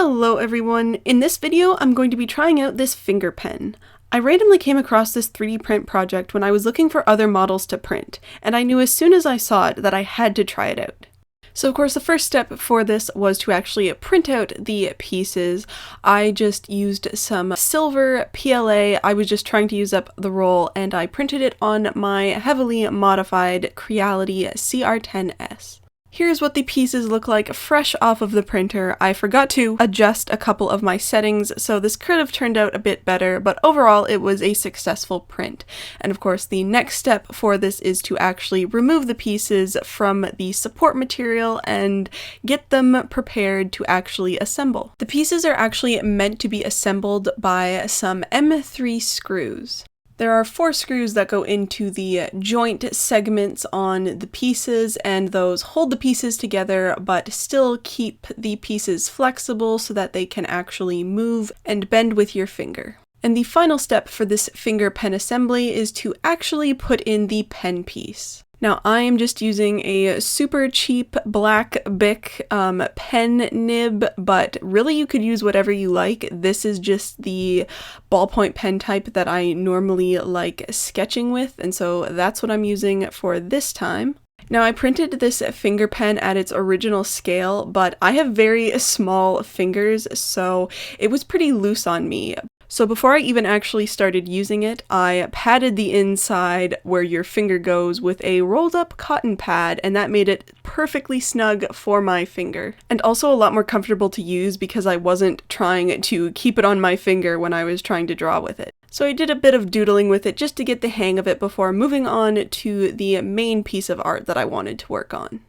Hello everyone! In this video, I'm going to be trying out this finger pen. I randomly came across this 3D print project when I was looking for other models to print, and I knew as soon as I saw it that I had to try it out. So of course the first step for this was to actually print out the pieces. I just used some silver PLA, I was just trying to use up the roll, and I printed it on my heavily modified Creality CR10S. Here's what the pieces look like fresh off of the printer. I forgot to adjust a couple of my settings, so this could have turned out a bit better, but overall it was a successful print. And of course the next step for this is to actually remove the pieces from the support material and get them prepared to actually assemble. The pieces are actually meant to be assembled by some M3 screws. There are 4 screws that go into the joint segments on the pieces, and those hold the pieces together but still keep the pieces flexible so that they can actually move and bend with your finger. And the final step for this finger pen assembly is to actually put in the pen piece. Now I am just using a super cheap black Bic pen nib, but really you could use whatever you like. This is just the ballpoint pen type that I normally like sketching with, and so that's what I'm using for this time. Now I printed this finger pen at its original scale, but I have very small fingers, so it was pretty loose on me. So before I even actually started using it, I padded the inside where your finger goes with a rolled up cotton pad, and that made it perfectly snug for my finger. And also a lot more comfortable to use because I wasn't trying to keep it on my finger when I was trying to draw with it. So I did a bit of doodling with it just to get the hang of it before moving on to the main piece of art that I wanted to work on.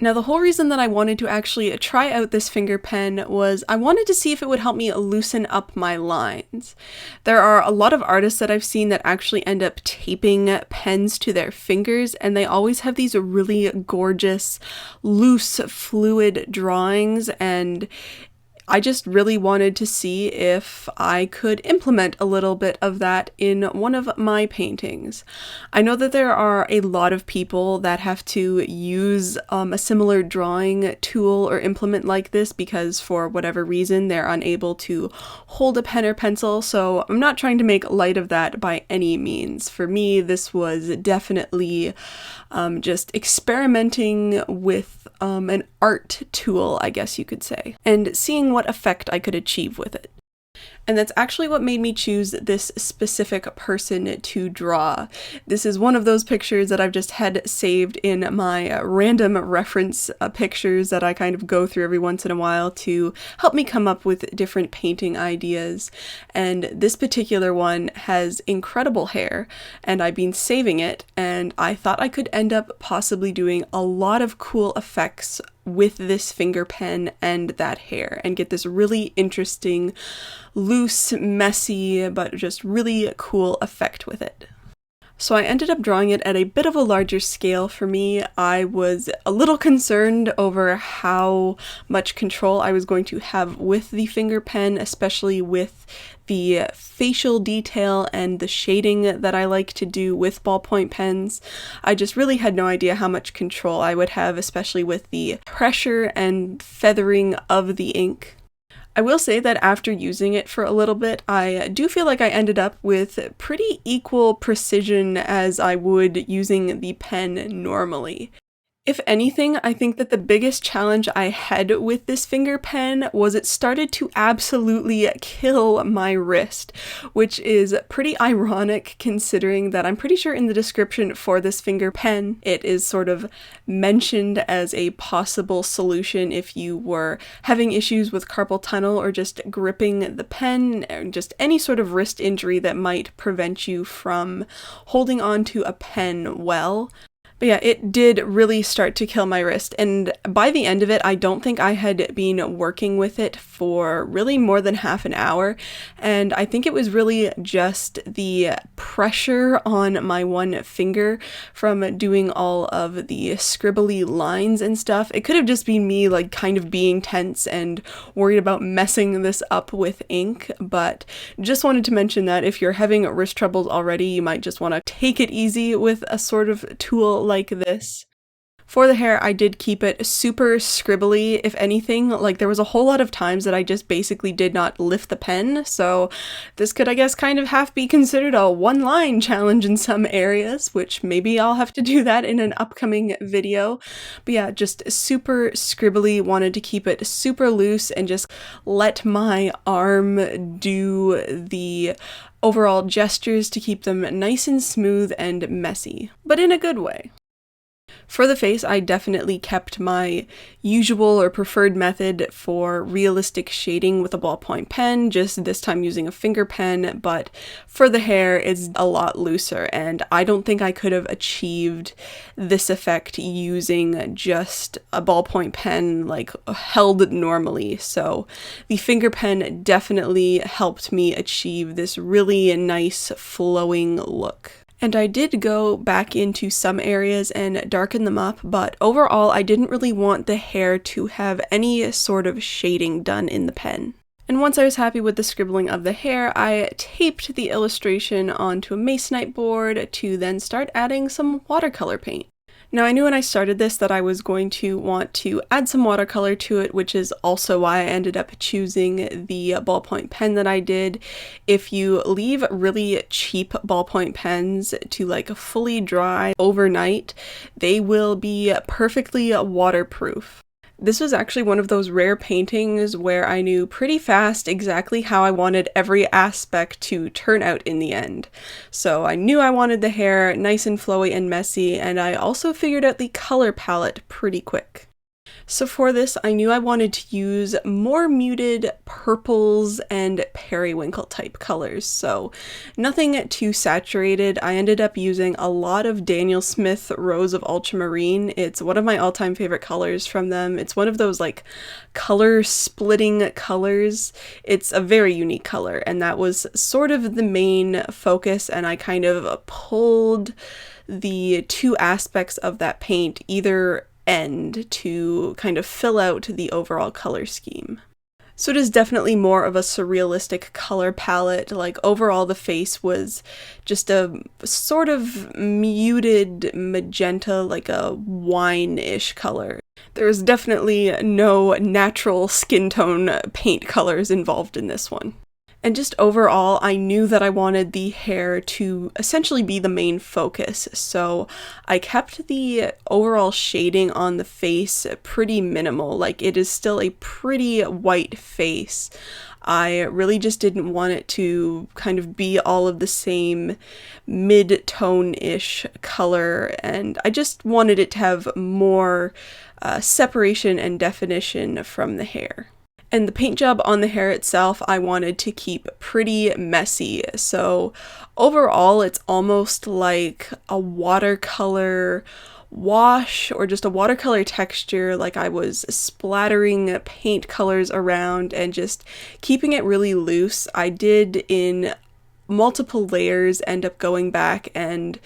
Now the whole reason that I wanted to actually try out this finger pen was I wanted to see if it would help me loosen up my lines. There are a lot of artists that I've seen that actually end up taping pens to their fingers, and they always have these really gorgeous, loose, fluid drawings, and I just really wanted to see if I could implement a little bit of that in one of my paintings. I know that there are a lot of people that have to use a similar drawing tool or implement like this because for whatever reason they're unable to hold a pen or pencil, so I'm not trying to make light of that by any means. For me, this was definitely just experimenting with an art tool, I guess you could say, and seeing what effect I could achieve with it. And that's actually what made me choose this specific person to draw. This is one of those pictures that I've just had saved in my random reference pictures that I kind of go through every once in a while to help me come up with different painting ideas. And this particular one has incredible hair, and I've been saving it, and I thought I could end up possibly doing a lot of cool effects with this finger pen and that hair and get this really interesting, loose, messy, but just really cool effect with it. So I ended up drawing it at a bit of a larger scale for me. I was a little concerned over how much control I was going to have with the finger pen, especially with the facial detail and the shading that I like to do with ballpoint pens. I just really had no idea how much control I would have, especially with the pressure and feathering of the ink. I will say that after using it for a little bit, I do feel like I ended up with pretty equal precision as I would using the pen normally. If anything, I think that the biggest challenge I had with this finger pen was it started to absolutely kill my wrist, which is pretty ironic considering that I'm pretty sure in the description for this finger pen it is sort of mentioned as a possible solution if you were having issues with carpal tunnel or just gripping the pen, or just any sort of wrist injury that might prevent you from holding on to a pen well. But yeah, it did really start to kill my wrist, and by the end of it, I don't think I had been working with it for really more than half an hour, and I think it was really just the pressure on my one finger from doing all of the scribbly lines and stuff. It could have just been me like kind of being tense and worried about messing this up with ink, but just wanted to mention that if you're having wrist troubles already, you might just want to take it easy with a sort of tool like this. For the hair, I did keep it super scribbly. If anything, like there was a whole lot of times that I just basically did not lift the pen, so this could, I guess, kind of half be considered a one-line challenge in some areas, which maybe I'll have to do that in an upcoming video. But yeah, just super scribbly, wanted to keep it super loose and just let my arm do the overall gestures to keep them nice and smooth and messy, but in a good way. For the face, I definitely kept my usual or preferred method for realistic shading with a ballpoint pen, just this time using a finger pen, but for the hair, it's a lot looser, and I don't think I could have achieved this effect using just a ballpoint pen, like, held normally, so the finger pen definitely helped me achieve this really nice flowing look. And I did go back into some areas and darken them up, but overall I didn't really want the hair to have any sort of shading done in the pen. And once I was happy with the scribbling of the hair, I taped the illustration onto a masonite board to then start adding some watercolor paint. Now, I knew when I started this that I was going to want to add some watercolor to it, which is also why I ended up choosing the ballpoint pen that I did. If you leave really cheap ballpoint pens to like fully dry overnight, they will be perfectly waterproof. This was actually one of those rare paintings where I knew pretty fast exactly how I wanted every aspect to turn out in the end. So I knew I wanted the hair nice and flowy and messy, and I also figured out the color palette pretty quick. So for this, I knew I wanted to use more muted purples and periwinkle type colors, so nothing too saturated. I ended up using a lot of Daniel Smith Rose of Ultramarine. It's one of my all-time favorite colors from them. It's one of those like color splitting colors. It's a very unique color, and that was sort of the main focus, and I kind of pulled the two aspects of that paint either end to kind of fill out the overall color scheme. So it is definitely more of a surrealistic color palette. Like overall the face was just a sort of muted magenta, like a wine-ish color. There's definitely no natural skin tone paint colors involved in this one. And just overall, I knew that I wanted the hair to essentially be the main focus, so I kept the overall shading on the face pretty minimal. Like, it is still a pretty white face. I really just didn't want it to kind of be all of the same mid-tone-ish color, and I just wanted it to have more separation and definition from the hair. And the paint job on the hair itself, I wanted to keep pretty messy. So overall, it's almost like a watercolor wash or just a watercolor texture. Like I was splattering paint colors around and just keeping it really loose. I did in multiple layers end up going back and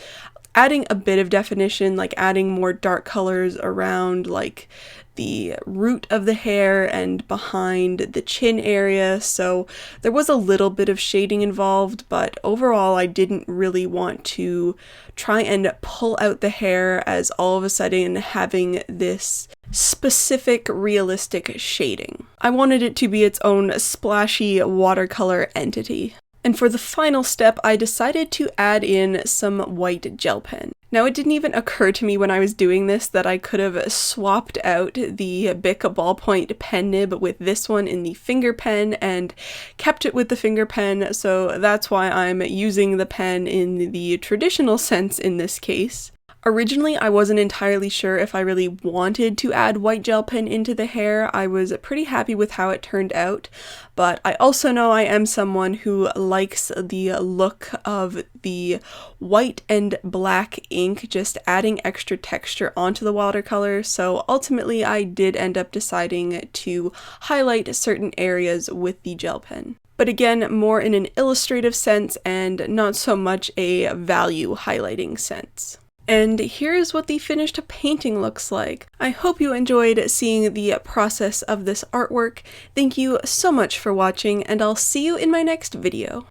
adding a bit of definition, like adding more dark colors around like the root of the hair and behind the chin area, so there was a little bit of shading involved, but overall I didn't really want to try and pull out the hair as all of a sudden having this specific realistic shading. I wanted it to be its own splashy watercolor entity. And for the final step, I decided to add in some white gel pen. Now, it didn't even occur to me when I was doing this that I could have swapped out the Bic ballpoint pen nib with this one in the finger pen and kept it with the finger pen, so that's why I'm using the pen in the traditional sense in this case. Originally, I wasn't entirely sure if I really wanted to add white gel pen into the hair. I was pretty happy with how it turned out, but I also know I am someone who likes the look of the white and black ink, just adding extra texture onto the watercolor, so ultimately I did end up deciding to highlight certain areas with the gel pen. But again, more in an illustrative sense and not so much a value highlighting sense. And here's what the finished painting looks like. I hope you enjoyed seeing the process of this artwork. Thank you so much for watching, and I'll see you in my next video.